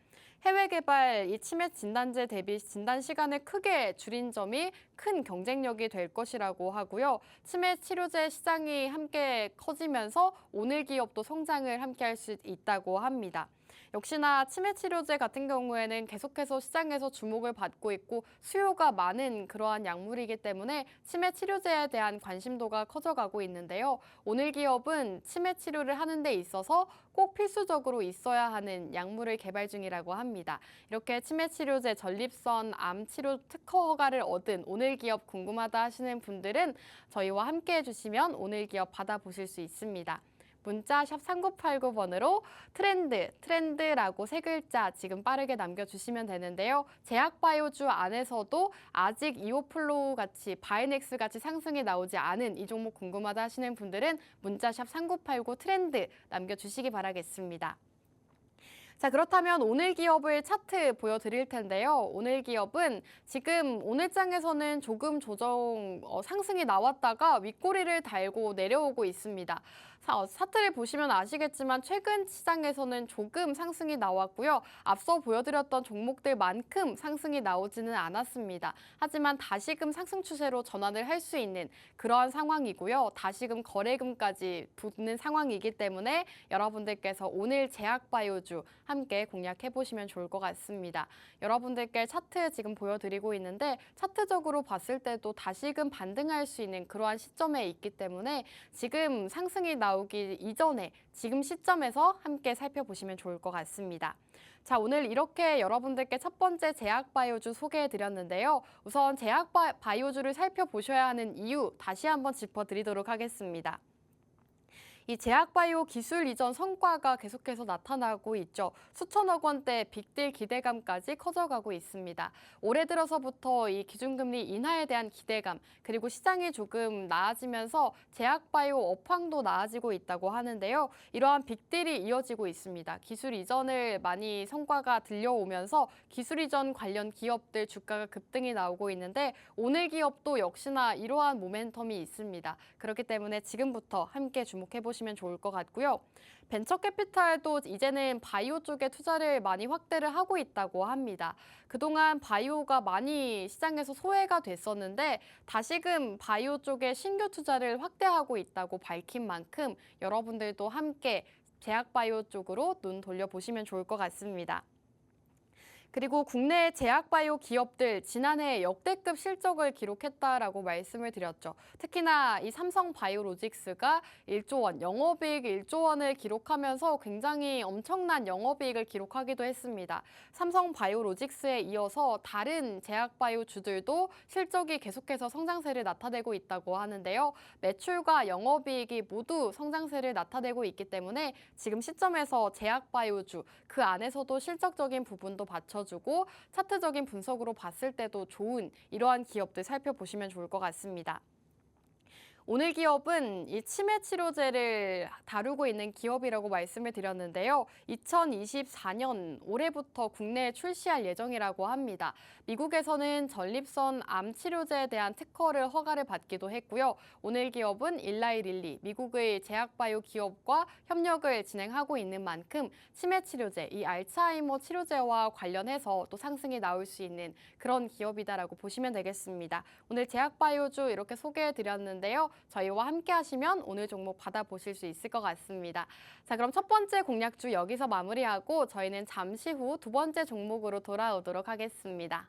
Speaker 1: 해외 개발 이 치매 진단제 대비 진단 시간을 크게 줄인 점이 큰 경쟁력이 될 것이라고 하고요. 치매 치료제 시장이 함께 커지면서 오늘 기업도 성장을 함께 할 수 있다고 합니다. 역시나 치매 치료제 같은 경우에는 계속해서 시장에서 주목을 받고 있고 수요가 많은 그러한 약물이기 때문에 치매 치료제에 대한 관심도가 커져가고 있는데요. 오늘 기업은 치매 치료를 하는 데 있어서 꼭 필수적으로 있어야 하는 약물을 개발 중이라고 합니다. 이렇게 치매 치료제 전립선 암 치료 특허 허가를 얻은 오늘 기업 궁금하다 하시는 분들은 저희와 함께 해주시면 오늘 기업 받아보실 수 있습니다. 문자 샵 3989번으로 트렌드라고 세 글자 지금 빠르게 남겨주시면 되는데요. 제약바이오주 안에서도 아직 이오플로우 같이 바이넥스 같이 상승이 나오지 않은 이 종목 궁금하다 하시는 분들은 문자 샵 3989 트렌드 남겨주시기 바라겠습니다. 자, 그렇다면 오늘 기업을 차트 보여드릴 텐데요. 오늘 기업은 지금 오늘 장에서는 조금 상승이 나왔다가 윗꼬리를 달고 내려오고 있습니다. 차트를 보시면 아시겠지만 최근 시장에서는 조금 상승이 나왔고요. 앞서 보여드렸던 종목들만큼 상승이 나오지는 않았습니다. 하지만 다시금 상승 추세로 전환을 할 수 있는 그러한 상황이고요. 다시금 거래금까지 붙는 상황이기 때문에 여러분들께서 오늘 제약바이오주 함께 공략해 보시면 좋을 것 같습니다. 여러분들께 차트 지금 보여드리고 있는데 차트적으로 봤을 때도 다시금 반등할 수 있는 그러한 시점에 있기 때문에 지금 상승이 나오기 이전에 지금 시점에서 함께 살펴보시면 좋을 것 같습니다. 자, 오늘 이렇게 여러분들께 첫 번째 제약바이오주 소개해드렸는데요. 우선 제약바이오주를 살펴보셔야 하는 이유 다시 한번 짚어드리도록 하겠습니다. 이 제약바이오 기술 이전 성과가 계속해서 나타나고 있죠. 수천억 원대 빅딜 기대감까지 커져가고 있습니다. 올해 들어서부터 이 기준금리 인하에 대한 기대감, 그리고 시장이 조금 나아지면서 제약바이오 업황도 나아지고 있다고 하는데요. 이러한 빅딜이 이어지고 있습니다. 기술 이전을 많이 성과가 들려오면서 기술 이전 관련 기업들 주가가 급등이 나오고 있는데 오늘 기업도 역시나 이러한 모멘텀이 있습니다. 그렇기 때문에 지금부터 함께 주목해 보시면 좋을 것 같고요. 벤처 캐피탈도 이제는 바이오 쪽에 투자를 많이 확대를 하고 있다고 합니다. 그동안 바이오가 많이 시장에서 소외가 됐었는데 다시금 바이오 쪽에 신규 투자를 확대하고 있다고 밝힌 만큼 여러분들도 함께 제약바이오 쪽으로 눈 돌려보시면 좋을 것 같습니다. 그리고 국내 제약바이오 기업들 지난해 역대급 실적을 기록했다라고 말씀을 드렸죠. 특히나 이 삼성바이오로직스가 1조 원, 영업이익 1조 원을 기록하면서 굉장히 엄청난 영업이익을 기록하기도 했습니다. 삼성바이오로직스에 이어서 다른 제약바이오주들도 실적이 계속해서 성장세를 나타내고 있다고 하는데요. 매출과 영업이익이 모두 성장세를 나타내고 있기 때문에 지금 시점에서 제약바이오주 그 안에서도 실적적인 부분도 받쳐주고 차트적인 분석으로 봤을 때도 좋은 이러한 기업들 살펴보시면 좋을 것 같습니다. 오늘 기업은 이 치매 치료제를 다루고 있는 기업이라고 말씀을 드렸는데요. 2024년 올해부터 국내에 출시할 예정이라고 합니다. 미국에서는 전립선 암 치료제에 대한 특허를 허가를 받기도 했고요. 오늘 기업은 일라이 릴리, 미국의 제약바이오 기업과 협력을 진행하고 있는 만큼 치매 치료제, 이 알츠하이머 치료제와 관련해서 또 상승이 나올 수 있는 그런 기업이다라고 보시면 되겠습니다. 오늘 제약바이오주 이렇게 소개해드렸는데요. 저희와 함께 하시면 오늘 종목 받아보실 수 있을 것 같습니다. 자, 그럼 첫 번째 공략주 여기서 마무리하고 저희는 잠시 후 두 번째 종목으로 돌아오도록 하겠습니다.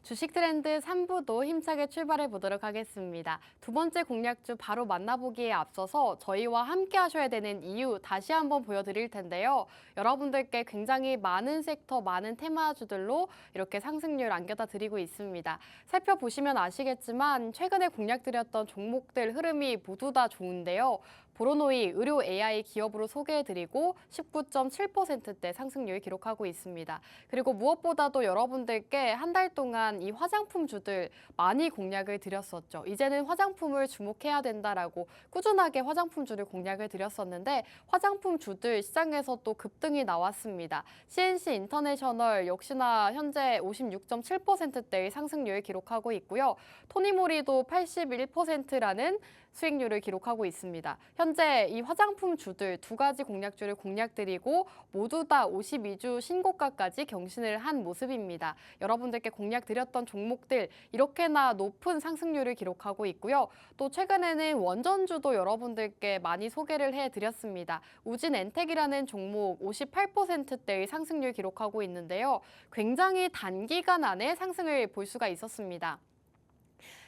Speaker 1: 주식 트렌드 3부도 힘차게 출발해 보도록 하겠습니다. 두 번째 공략주 바로 만나보기에 앞서서 저희와 함께 하셔야 되는 이유 다시 한번 보여드릴 텐데요. 여러분들께 굉장히 많은 섹터, 많은 테마주들로 이렇게 상승률 안겨다 드리고 있습니다. 살펴보시면 아시겠지만 최근에 공략드렸던 종목들 흐름이 모두 다 좋은데요. 보로노이 의료 AI 기업으로 소개해드리고 19.7%대 상승률 기록하고 있습니다. 그리고 무엇보다도 여러분들께 한 달 동안 이 화장품주들 많이 공략을 드렸었죠. 이제는 화장품을 주목해야 된다라고 꾸준하게 화장품주를 공략을 드렸었는데 화장품주들 시장에서 또 급등이 나왔습니다. CNC 인터내셔널 역시나 현재 56.7%대의 상승률을 기록하고 있고요. 토니모리도 81%라는 수익률을 기록하고 있습니다. 현재 이 화장품주들 두 가지 공략주를 공략드리고 모두 다 52주 신고가까지 경신을 한 모습입니다. 여러분들께 공략드렸던 종목들 이렇게나 높은 상승률을 기록하고 있고요. 또 최근에는 원전주도 여러분들께 많이 소개를 해드렸습니다. 우진엔텍이라는 종목 58%대의 상승률 기록하고 있는데요. 굉장히 단기간 안에 상승을 볼 수가 있었습니다.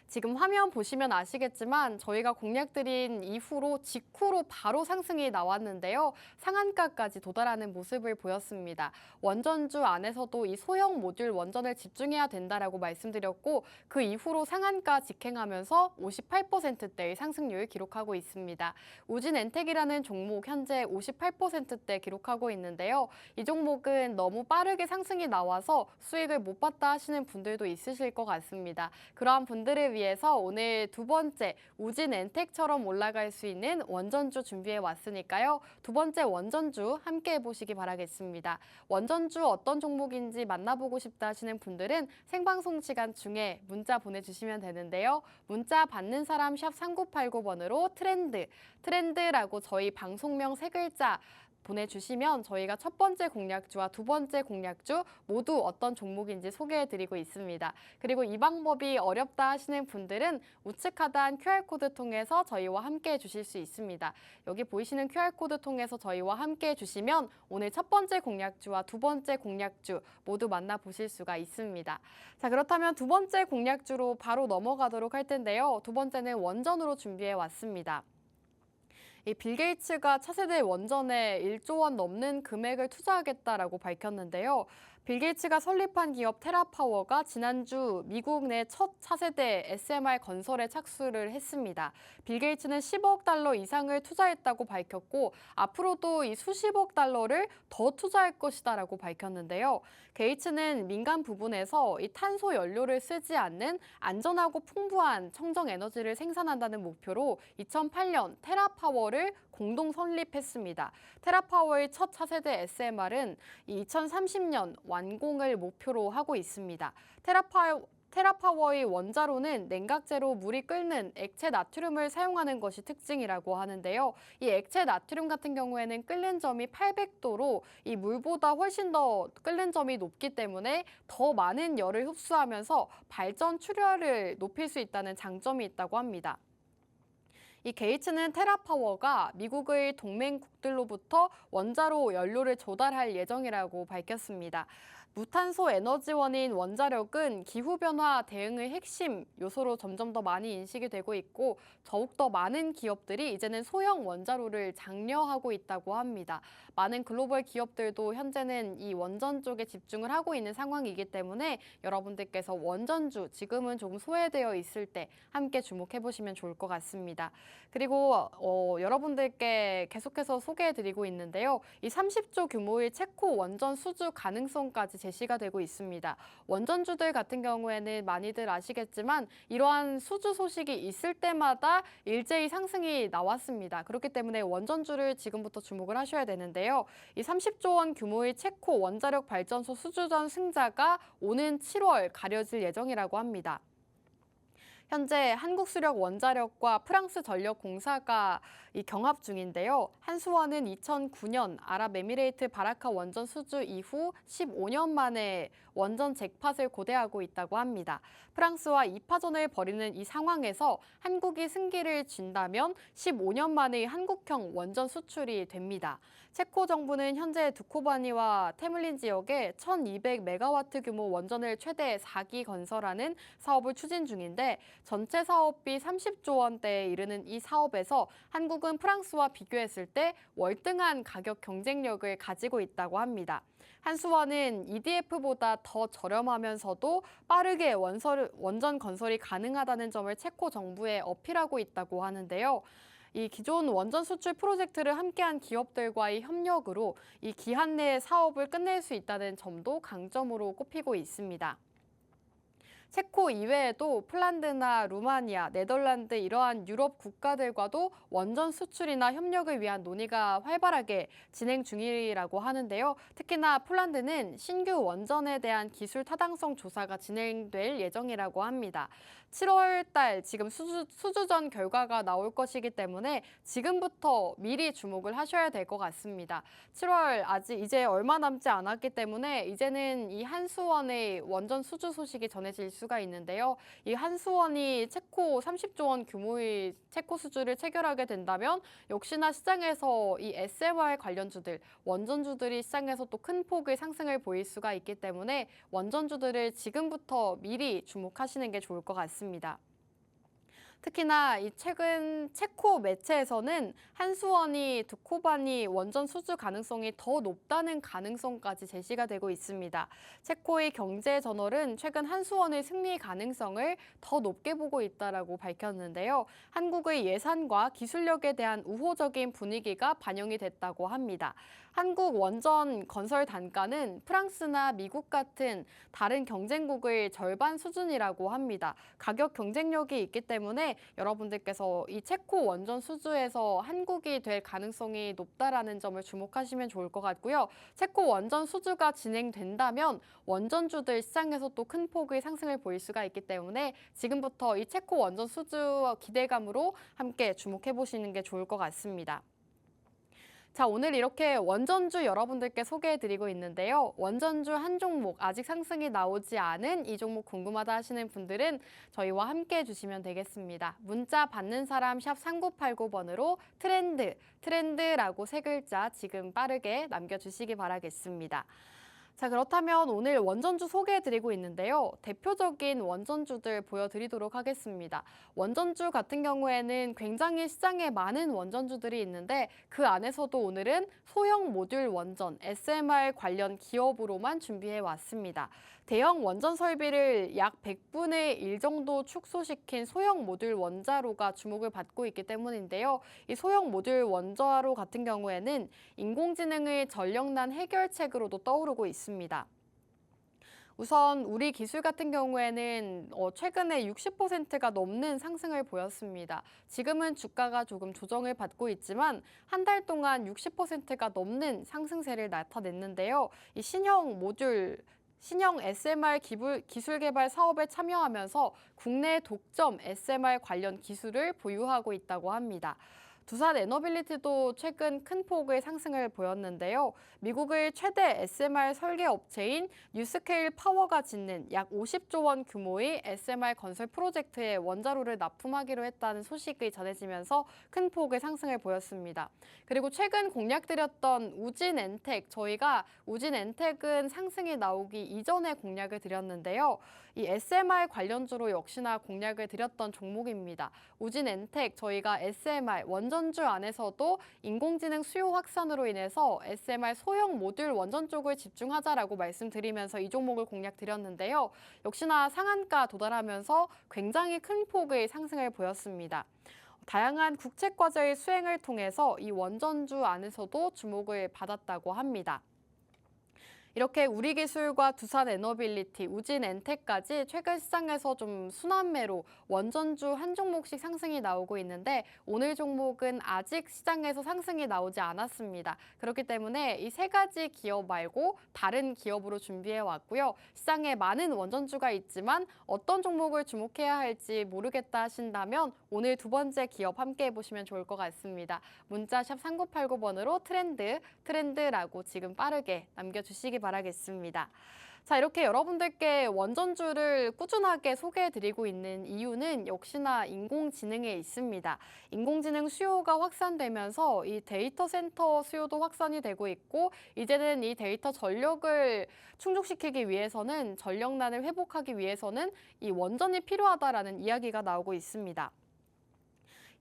Speaker 1: 지금 화면 보시면 아시겠지만 저희가 공략드린 이후로 직후로 바로 상승이 나왔는데요. 상한가까지 도달하는 모습을 보였습니다. 원전주 안에서도 이 소형 모듈 원전을 집중해야 된다라고 말씀드렸고 그 이후로 상한가 직행하면서 58%대의 상승률 기록하고 있습니다. 우진엔텍이라는 종목 현재 58%대 기록하고 있는데요. 이 종목은 너무 빠르게 상승이 나와서 수익을 못 봤다 하시는 분들도 있으실 것 같습니다. 그러한 분들을 위해서 오늘 두 번째 우진엔텍처럼 올라갈 수 있는 원전주 준비해 왔으니까요. 두 번째 원전주 함께 해보시기 바라겠습니다. 원전주 어떤 종목인지 만나보고 싶다 하시는 분들은 생방송 시간 중에 문자 보내주시면 되는데요. 문자 받는 사람 샵 3989번으로 트렌드라고 저희 방송명 세 글자 보내주시면 저희가 첫 번째 공략주와 두 번째 공략주 모두 어떤 종목인지 소개해드리고 있습니다. 그리고 이 방법이 어렵다 하시는 분들은 우측 하단 QR코드 통해서 저희와 함께 해주실 수 있습니다. 여기 보이시는 QR코드 통해서 저희와 함께 해주시면 오늘 첫 번째 공략주와 두 번째 공략주 모두 만나보실 수가 있습니다. 자, 그렇다면 두 번째 공략주로 바로 넘어가도록 할 텐데요. 두 번째는 원전으로 준비해 왔습니다. 빌 게이츠가 차세대 원전에 1조 원 넘는 금액을 투자하겠다라고 밝혔는데요. 빌 게이츠가 설립한 기업 테라파워가 지난주 미국 내 첫 차세대 SMR 건설에 착수를 했습니다. 빌 게이츠는 10억 달러 이상을 투자했다고 밝혔고 앞으로도 이 수십억 달러를 더 투자할 것이다라고 밝혔는데요. 게이츠는 민간 부분에서 이 탄소 연료를 쓰지 않는 안전하고 풍부한 청정 에너지를 생산한다는 목표로 2008년 테라파워를 공동 설립했습니다. 테라파워의 첫 차세대 SMR은 2030년 완공을 목표로 하고 있습니다. 테라파워의 원자로는 냉각제로 물이 끓는 액체 나트륨을 사용하는 것이 특징이라고 하는데요. 이 액체 나트륨 같은 경우에는 끓는 점이 800도로 이 물보다 훨씬 더 끓는 점이 높기 때문에 더 많은 열을 흡수하면서 발전 출혈을 높일 수 있다는 장점이 있다고 합니다. 이 게이츠는 테라파워가 미국의 동맹국들로부터 원자로 연료를 조달할 예정이라고 밝혔습니다. 무탄소 에너지원인 원자력은 기후변화 대응의 핵심 요소로 점점 더 많이 인식이 되고 있고 더욱더 많은 기업들이 이제는 소형 원자로를 장려하고 있다고 합니다. 많은 글로벌 기업들도 현재는 이 원전 쪽에 집중을 하고 있는 상황이기 때문에 여러분들께서 원전주 지금은 조금 소외되어 있을 때 함께 주목해 보시면 좋을 것 같습니다. 그리고 여러분들께 계속해서 소개해드리고 있는데요. 이 30조 규모의 체코 원전 수주 가능성까지 제시가 되고 있습니다. 원전주들 같은 경우에는 많이들 아시겠지만 이러한 수주 소식이 있을 때마다 일제히 상승이 나왔습니다. 그렇기 때문에 원전주를 지금부터 주목을 하셔야 되는데요. 이 30조 원 규모의 체코 원자력 발전소 수주전 승자가 오는 7월 가려질 예정이라고 합니다. 현재 한국수력 원자력과 프랑스전력공사가 이 경합 중인데요. 한수원은 2009년 아랍에미레이트 바라카 원전 수주 이후 15년 만에 원전 잭팟을 고대하고 있다고 합니다. 프랑스와 2파전을 벌이는 이 상황에서 한국이 승기를 쥔다면 15년 만의 한국형 원전 수출이 됩니다. 체코 정부는 현재 두코바니와 테물린 지역에 1200메가와트 규모 원전을 최대 4기 건설하는 사업을 추진 중인데 전체 사업비 30조 원대에 이르는 이 사업에서 한국은 프랑스와 비교했을 때 월등한 가격 경쟁력을 가지고 있다고 합니다. 한수원은 EDF보다 더 저렴하면서도 빠르게 원전 건설이 가능하다는 점을 체코 정부에 어필하고 있다고 하는데요. 이 기존 원전 수출 프로젝트를 함께한 기업들과의 협력으로 이 기한 내에 사업을 끝낼 수 있다는 점도 강점으로 꼽히고 있습니다. 체코 이외에도 폴란드나 루마니아, 네덜란드 이러한 유럽 국가들과도 원전 수출이나 협력을 위한 논의가 활발하게 진행 중이라고 하는데요. 특히나 폴란드는 신규 원전에 대한 기술 타당성 조사가 진행될 예정이라고 합니다. 7월 달 지금 수주전 결과가 나올 것이기 때문에 지금부터 미리 주목을 하셔야 될 것 같습니다. 7월 아직 이제 얼마 남지 않았기 때문에 이제는 이 한수원의 원전 수주 소식이 전해질 수가 있는데요. 이 한수원이 체코 30조 원 규모의 체코 수주를 체결하게 된다면 역시나 시장에서 이 SMR 관련주들, 원전주들이 시장에서 또 큰 폭의 상승을 보일 수가 있기 때문에 원전주들을 지금부터 미리 주목하시는 게 좋을 것 같습니다. 특히나 이 최근 체코 매체에서는 한수원이 두코바니 원전 수주 가능성이 더 높다는 가능성까지 제시가 되고 있습니다. 체코의 경제 저널은 최근 한수원의 승리 가능성을 더 높게 보고 있다라고 밝혔는데요. 한국의 예산과 기술력에 대한 우호적인 분위기가 반영이 됐다고 합니다. 한국 원전 건설 단가는 프랑스나 미국 같은 다른 경쟁국의 절반 수준이라고 합니다. 가격 경쟁력이 있기 때문에 여러분들께서 이 체코 원전 수주에서 한국이 될 가능성이 높다라는 점을 주목하시면 좋을 것 같고요. 체코 원전 수주가 진행된다면 원전주들 시장에서 또 큰 폭의 상승을 보일 수가 있기 때문에 지금부터 이 체코 원전 수주 기대감으로 함께 주목해 보시는 게 좋을 것 같습니다. 자, 오늘 이렇게 원전주 여러분들께 소개해드리고 있는데요. 원전주 한 종목, 아직 상승이 나오지 않은 이 종목 궁금하다 하시는 분들은 저희와 함께 해주시면 되겠습니다. 문자 받는 사람 샵 3989번으로 트렌드라고 세 글자 지금 빠르게 남겨주시기 바라겠습니다. 자, 그렇다면 오늘 원전주 소개해드리고 있는데요. 대표적인 원전주들 보여드리도록 하겠습니다. 원전주 같은 경우에는 굉장히 시장에 많은 원전주들이 있는데 그 안에서도 오늘은 소형 모듈 원전, SMR 관련 기업으로만 준비해 왔습니다. 대형 원전 설비를 약 100분의 1 정도 축소시킨 소형 모듈 원자로가 주목을 받고 있기 때문인데요. 이 소형 모듈 원자로 같은 경우에는 인공지능의 전력난 해결책으로도 떠오르고 있습니다. 우선 우리 기술 같은 경우에는 최근에 60%가 넘는 상승을 보였습니다. 지금은 주가가 조금 조정을 받고 있지만 한 달 동안 60%가 넘는 상승세를 나타냈는데요. 이 신형 SMR 기술 개발 사업에 참여하면서 국내 독점 SMR 관련 기술을 보유하고 있다고 합니다. 두산 에너빌리티도 최근 큰 폭의 상승을 보였는데요. 미국의 최대 SMR 설계 업체인 뉴스케일 파워가 짓는 약 50조 원 규모의 SMR 건설 프로젝트에 원자로를 납품하기로 했다는 소식이 전해지면서 큰 폭의 상승을 보였습니다. 그리고 최근 공략드렸던 우진엔텍, 저희가 우진엔텍은 상승이 나오기 이전에 공략을 드렸는데요. 이 SMR 관련주로 역시나 공략을 드렸던 종목입니다. 우진엔텍, 저희가 SMR 원전주 안에서도 인공지능 수요 확산으로 인해서 SMR 소형 모듈 원전 쪽을 집중하자라고 말씀드리면서 이 종목을 공략드렸는데요. 역시나 상한가 도달하면서 굉장히 큰 폭의 상승을 보였습니다. 다양한 국책과제의 수행을 통해서 이 원전주 안에서도 주목을 받았다고 합니다. 이렇게 우리기술과 두산에너빌리티, 우진엔텍까지 최근 시장에서 좀 순환매로 원전주 한 종목씩 상승이 나오고 있는데 오늘 종목은 아직 시장에서 상승이 나오지 않았습니다. 그렇기 때문에 이 세 가지 기업 말고 다른 기업으로 준비해 왔고요. 시장에 많은 원전주가 있지만 어떤 종목을 주목해야 할지 모르겠다 하신다면 오늘 두 번째 기업 함께 해보시면 좋을 것 같습니다. 문자 샵 3989번으로 트렌드라고 지금 빠르게 남겨주시기 바라겠습니다. 자, 이렇게 여러분들께 원전주를 꾸준하게 소개해드리고 있는 이유는 역시나 인공지능에 있습니다. 인공지능 수요가 확산되면서 이 데이터 센터 수요도 확산이 되고 있고 이제는 이 데이터 전력을 충족시키기 위해서는 전력난을 회복하기 위해서는 이 원전이 필요하다라는 이야기가 나오고 있습니다.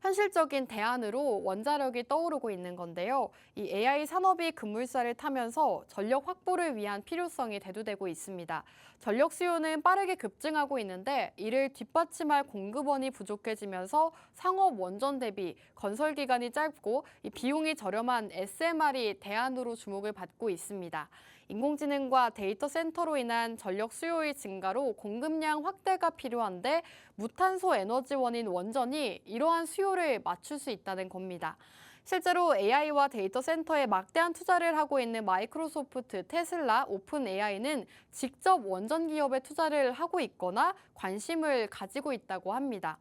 Speaker 1: 현실적인 대안으로 원자력이 떠오르고 있는 건데요. 이 AI 산업이 급물살을 타면서 전력 확보를 위한 필요성이 대두되고 있습니다. 전력 수요는 빠르게 급증하고 있는데 이를 뒷받침할 공급원이 부족해지면서 상업 원전 대비 건설 기간이 짧고 이 비용이 저렴한 SMR이 대안으로 주목을 받고 있습니다. 인공지능과 데이터 센터로 인한 전력 수요의 증가로 공급량 확대가 필요한데 무탄소 에너지원인 원전이 이러한 수요를 맞출 수 있다는 겁니다. 실제로 AI와 데이터 센터에 막대한 투자를 하고 있는 마이크로소프트, 테슬라, 오픈 AI는 직접 원전 기업에 투자를 하고 있거나 관심을 가지고 있다고 합니다.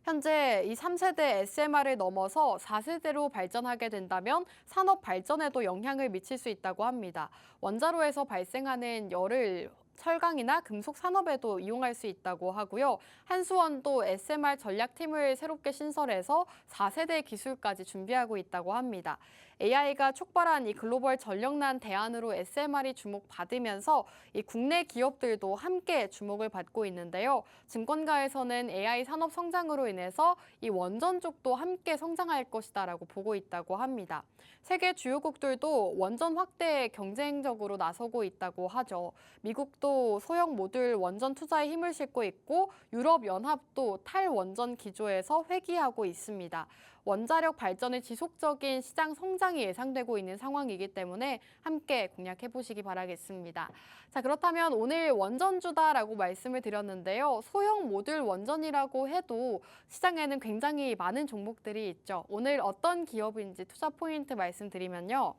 Speaker 1: 현재 이 3세대 SMR을 넘어서 4세대로 발전하게 된다면 산업 발전에도 영향을 미칠 수 있다고 합니다. 원자로에서 발생하는 열을 철강이나 금속 산업에도 이용할 수 있다고 하고요. 한수원도 SMR 전략팀을 새롭게 신설해서 4세대 기술까지 준비하고 있다고 합니다. AI가 촉발한 이 글로벌 전력난 대안으로 SMR이 주목받으면서 이 국내 기업들도 함께 주목을 받고 있는데요. 증권가에서는 AI 산업 성장으로 인해서 이 원전 쪽도 함께 성장할 것이다라고 보고 있다고 합니다. 세계 주요국들도 원전 확대에 경쟁적으로 나서고 있다고 하죠. 미국도 소형 모듈 원전 투자에 힘을 싣고 있고 유럽연합도 탈원전 기조에서 회귀하고 있습니다. 원자력 발전의 지속적인 시장 성장이 예상되고 있는 상황이기 때문에 함께 공략해 보시기 바라겠습니다. 자, 그렇다면 오늘 원전주다라고 말씀을 드렸는데요. 소형 모듈 원전이라고 해도 시장에는 굉장히 많은 종목들이 있죠. 오늘 어떤 기업인지 투자 포인트 말씀드리면요.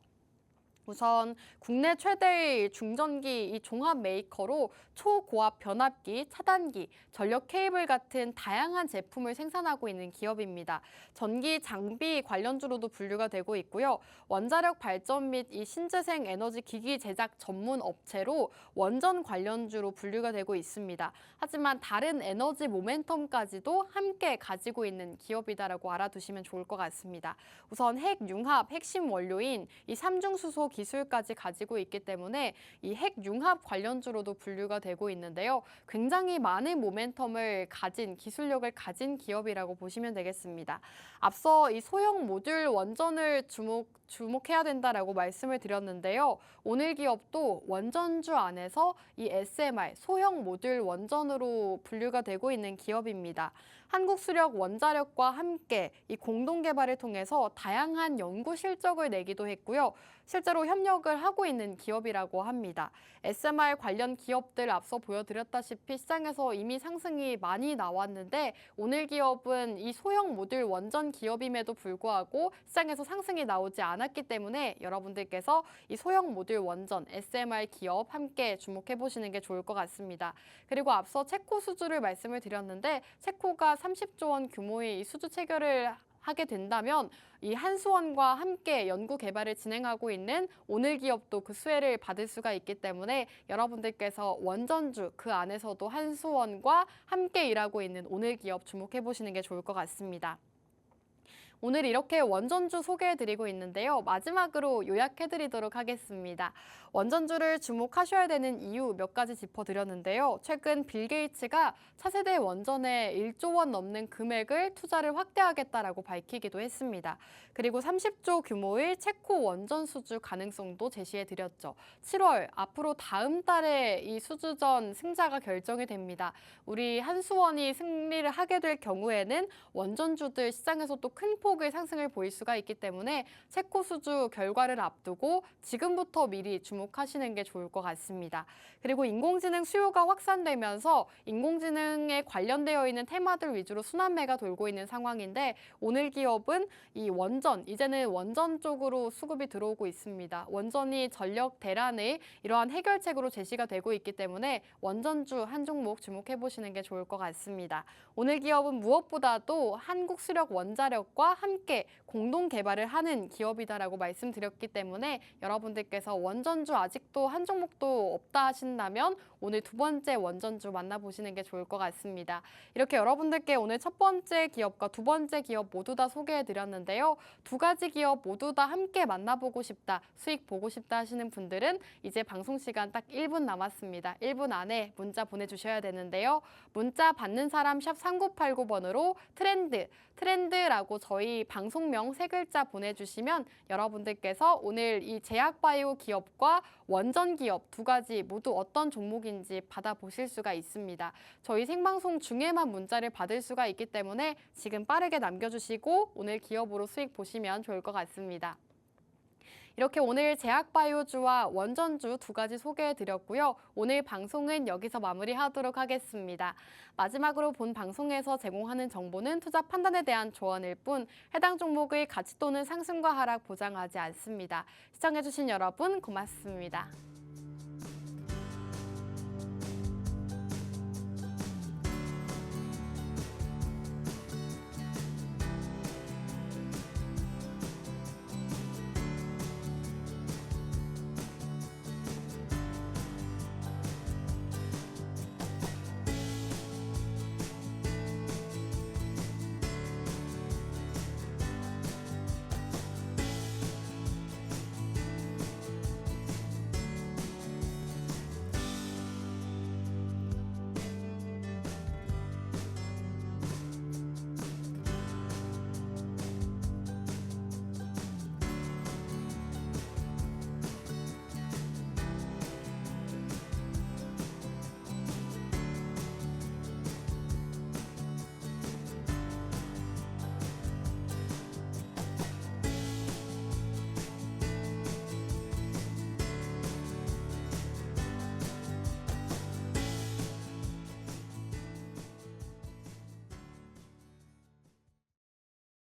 Speaker 1: 우선 국내 최대의 중전기 이 종합 메이커로 초고압 변압기, 차단기, 전력 케이블 같은 다양한 제품을 생산하고 있는 기업입니다. 전기 장비 관련주로도 분류가 되고 있고요. 원자력 발전 및 이 신재생 에너지 기기 제작 전문 업체로 원전 관련주로 분류가 되고 있습니다. 하지만 다른 에너지 모멘텀까지도 함께 가지고 있는 기업이다라고 알아두시면 좋을 것 같습니다. 우선 핵융합 핵심 원료인 이 삼중수소 기술까지 가지고 있기 때문에 이 핵융합 관련주로도 분류가 되고 있는데요. 굉장히 많은 모멘텀을 가진 기술력을 가진 기업이라고 보시면 되겠습니다. 앞서 이 소형 모듈 원전을 주목해야 된다라고 말씀을 드렸는데요. 오늘 기업도 원전주 안에서 이 SMR 소형 모듈 원전으로 분류가 되고 있는 기업입니다. 한국수력 원자력과 함께 이 공동 개발을 통해서 다양한 연구 실적을 내기도 했고요. 실제로 협력을 하고 있는 기업이라고 합니다. SMR 관련 기업들 앞서 보여드렸다시피 시장에서 이미 상승이 많이 나왔는데 오늘 기업은 이 소형 모듈 원전 기업임에도 불구하고 시장에서 상승이 나오지 않았기 때문에 여러분들께서 이 소형 모듈 원전 SMR 기업 함께 주목해 보시는 게 좋을 것 같습니다. 그리고 앞서 체코 수주를 말씀을 드렸는데 체코가 30조 원 규모의 이 수주 체결을 하게 된다면 이 한수원과 함께 연구 개발을 진행하고 있는 오늘 기업도 그 수혜를 받을 수가 있기 때문에 여러분들께서 원전주 그 안에서도 한수원과 함께 일하고 있는 오늘 기업 주목해 보시는 게 좋을 것 같습니다. 오늘 이렇게 원전주 소개해드리고 있는데요. 마지막으로 요약해드리도록 하겠습니다. 원전주를 주목하셔야 되는 이유 몇 가지 짚어드렸는데요. 최근 빌 게이츠가 차세대 원전에 1조 원 넘는 금액을 투자를 확대하겠다라고 밝히기도 했습니다. 그리고 30조 규모의 체코 원전 수주 가능성도 제시해드렸죠. 7월 앞으로 다음 달에 이 수주전 승자가 결정이 됩니다. 우리 한수원이 승리를 하게 될 경우에는 원전주들 시장에서 또 큰 폭의 상승을 보일 수가 있기 때문에 체코 수주 결과를 앞두고 지금부터 미리 주목하시는 게 좋을 것 같습니다. 그리고 인공지능 수요가 확산되면서 인공지능에 관련되어 있는 테마들 위주로 순환매가 돌고 있는 상황인데 오늘 기업은 이 원전, 이제는 원전 쪽으로 수급이 들어오고 있습니다. 원전이 전력 대란의 이러한 해결책으로 제시가 되고 있기 때문에 원전주 한 종목 주목해 보시는 게 좋을 것 같습니다. 오늘 기업은 무엇보다도 한국수력 원자력과 함께 공동 개발을 하는 기업이다라고 말씀드렸기 때문에 여러분들께서 원전주 아직도 한 종목도 없다 하신다면 오늘 두 번째 원전주 만나보시는 게 좋을 것 같습니다. 이렇게 여러분들께 오늘 첫 번째 기업과 두 번째 기업 모두 다 소개해드렸는데요. 두 가지 기업 모두 다 함께 만나보고 싶다, 수익 보고 싶다 하시는 분들은 이제 방송 시간 딱 1분 남았습니다. 1분 안에 문자 보내주셔야 되는데요. 문자 받는 사람 샵 3989번으로 트렌드라고 저희 방송명 세 글자 보내주시면 여러분들께서 오늘 이 제약바이오 기업과 원전 기업 두 가지 모두 어떤 종목인지 받아보실 수가 있습니다. 저희 생방송 중에만 문자를 받을 수가 있기 때문에 지금 빠르게 남겨주시고 오늘 기업으로 수익 보시면 좋을 것 같습니다. 이렇게 오늘 제약바이오주와 원전주 두 가지 소개해드렸고요. 오늘 방송은 여기서 마무리하도록 하겠습니다. 마지막으로 본 방송에서 제공하는 정보는 투자 판단에 대한 조언일 뿐 해당 종목의 가치 또는 상승과 하락 보장하지 않습니다. 시청해주신 여러분 고맙습니다.